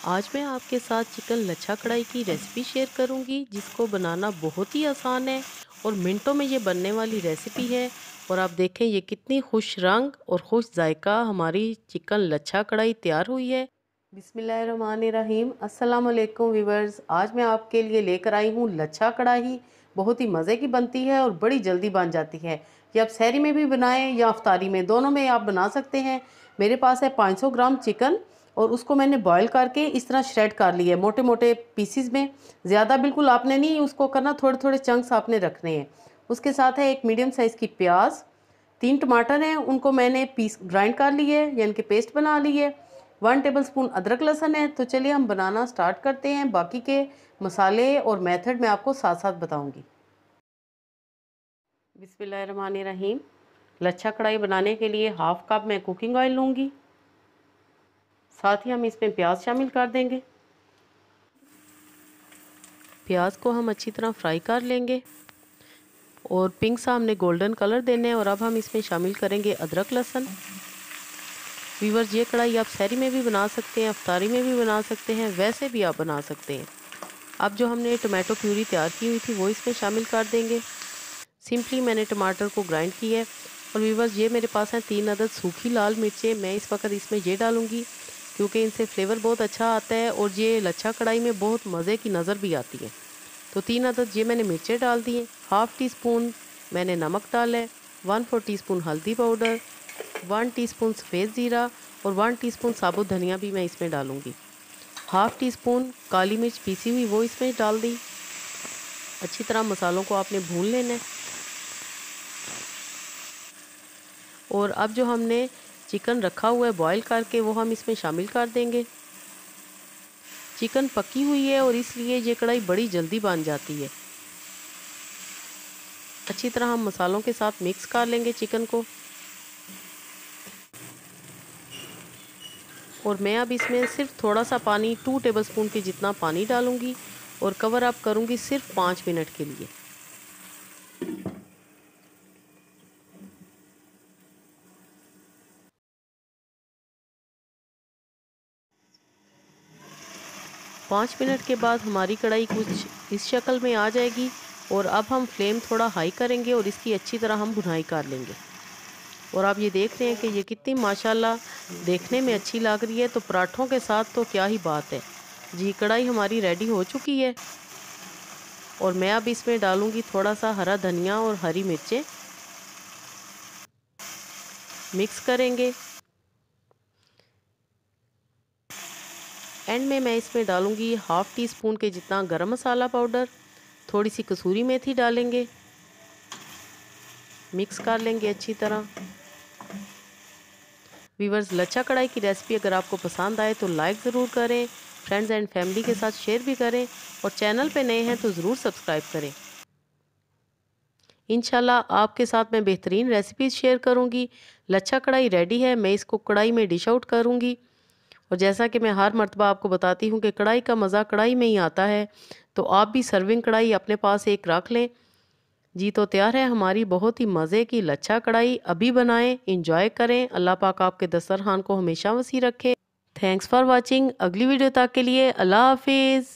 आज मैं आपके साथ चिकन लच्छा कढ़ाई की रेसिपी शेयर करूंगी, जिसको बनाना बहुत ही आसान है और मिनटों में ये बनने वाली रेसिपी है। और आप देखें ये कितनी खुश रंग और खुश जायका हमारी चिकन लच्छा कढ़ाई तैयार हुई है। बिस्मिल्लाहिर्रहमानिर्रहीम। अस्सलाम वालेकुम व्यूवर्स, आज मैं आपके लिए लेकर आई हूँ लच्छा कढ़ाई। बहुत ही मज़े की बनती है और बड़ी जल्दी बन जाती है। ये आप सहरी में भी बनाएं या अफ्तारी में, दोनों में आप बना सकते हैं। मेरे पास है 500 ग्राम चिकन और उसको मैंने बॉईल करके इस तरह श्रेड कर लिया है मोटे मोटे पीसीज में। ज़्यादा बिल्कुल आपने नहीं उसको करना, थोड़े थोड़े चंक्स आपने रखने हैं। उसके साथ है एक मीडियम साइज़ की प्याज, 3 टमाटर हैं, उनको मैंने पीस ग्राइंड कर लिए यानी कि पेस्ट बना ली है। 1 टेबलस्पून अदरक लहसुन है। तो चलिए हम बनाना स्टार्ट करते हैं। बाकी के मसाले और मेथड मैं आपको साथ साथ बताऊंगी। बिस्मिल्लाहिर्रहमानिर्रहीम। लच्छा कढ़ाई बनाने के लिए हाफ कप मैं कुकिंग ऑयल लूँगी। साथ ही हम इसमें प्याज शामिल कर देंगे। प्याज को हम अच्छी तरह फ्राई कर लेंगे और पिंक सा हमने गोल्डन कलर देने हैं। और अब हम इसमें शामिल करेंगे अदरक लहसुन। व्यूअर्स, ये कढ़ाई आप सहरी में भी बना सकते हैं, अफ्तारी में भी बना सकते हैं, वैसे भी आप बना सकते हैं। अब जो हमने टमाटो प्यूरी तैयार की हुई थी वो इसमें शामिल कर देंगे। सिंपली मैंने टमाटर को ग्राइंड किया है। और व्यूअर्स, ये मेरे पास हैं 3 अदद सूखी लाल मिर्चें। मैं इस वक्त इसमें ये डालूंगी क्योंकि इनसे फ्लेवर बहुत अच्छा आता है और ये लच्छा कढ़ाई में बहुत मज़े की नज़र भी आती है। तो 3 अदद ये मैंने मिर्चें डाल दी हैं। हाफ़ टी स्पून मैंने नमक डाला है, 1/4 टीस्पून हल्दी पाउडर, 1 टीस्पून सफ़ेद ज़ीरा और 1 टीस्पून साबुत धनिया भी मैं इसमें डालूँगी। हाफ़ टी स्पून काली मिर्च पीसी हुई वो इसमें डाल दी। अच्छी तरह मसालों को आपने भून लेना है। और अब जो हमने चिकन रखा हुआ है बॉईल करके वो हम इसमें शामिल कर देंगे। चिकन पकी हुई है और इसलिए ये कढ़ाई बड़ी जल्दी बन जाती है। अच्छी तरह हम मसालों के साथ मिक्स कर लेंगे चिकन को। और मैं अब इसमें सिर्फ थोड़ा सा पानी, 2 टेबलस्पून के जितना पानी डालूंगी और कवर अप करूंगी सिर्फ 5 मिनट के लिए। पाँच मिनट के बाद हमारी कढ़ाई कुछ इस शक्ल में आ जाएगी। और अब हम फ्लेम थोड़ा हाई करेंगे और इसकी अच्छी तरह हम भुनाई कर लेंगे। और आप ये देख रहे हैं कि ये कितनी माशाल्लाह देखने में अच्छी लग रही है। तो पराठों के साथ तो क्या ही बात है। जी, कढ़ाई हमारी रेडी हो चुकी है। और मैं अब इसमें डालूंगी थोड़ा सा हरा धनिया और हरी मिर्चें। मिक्स करेंगे। एंड में मैं इसमें डालूंगी हाफ़ टी स्पून के जितना गरम मसाला पाउडर, थोड़ी सी कसूरी मेथी डालेंगे। मिक्स कर लेंगे अच्छी तरह। व्यूअर्स, लच्छा कढ़ाई की रेसिपी अगर आपको पसंद आए तो लाइक ज़रूर करें, फ्रेंड्स एंड फैमिली के साथ शेयर भी करें और चैनल पे नए हैं तो ज़रूर सब्सक्राइब करें। इंशाल्लाह आपके साथ मैं बेहतरीन रेसिपीज़ शेयर करूंगी। लच्छा कढ़ाई रेडी है, मैं इसको कढ़ाई में डिश आउट करूंगी। और जैसा कि मैं हर मर्तबा आपको बताती हूँ कि कढ़ाई का मज़ा कढ़ाई में ही आता है, तो आप भी सर्विंग कढ़ाई अपने पास एक रख लें। जी, तो तैयार है हमारी बहुत ही मज़े की लच्छा कढ़ाई। अभी बनाएं, इंजॉय करें। अल्लाह पाक आपके दस्तरखान को हमेशा वसी रखे। Thanks for watching. अगली वीडियो तक के लिए अल्लाह हाफिज़।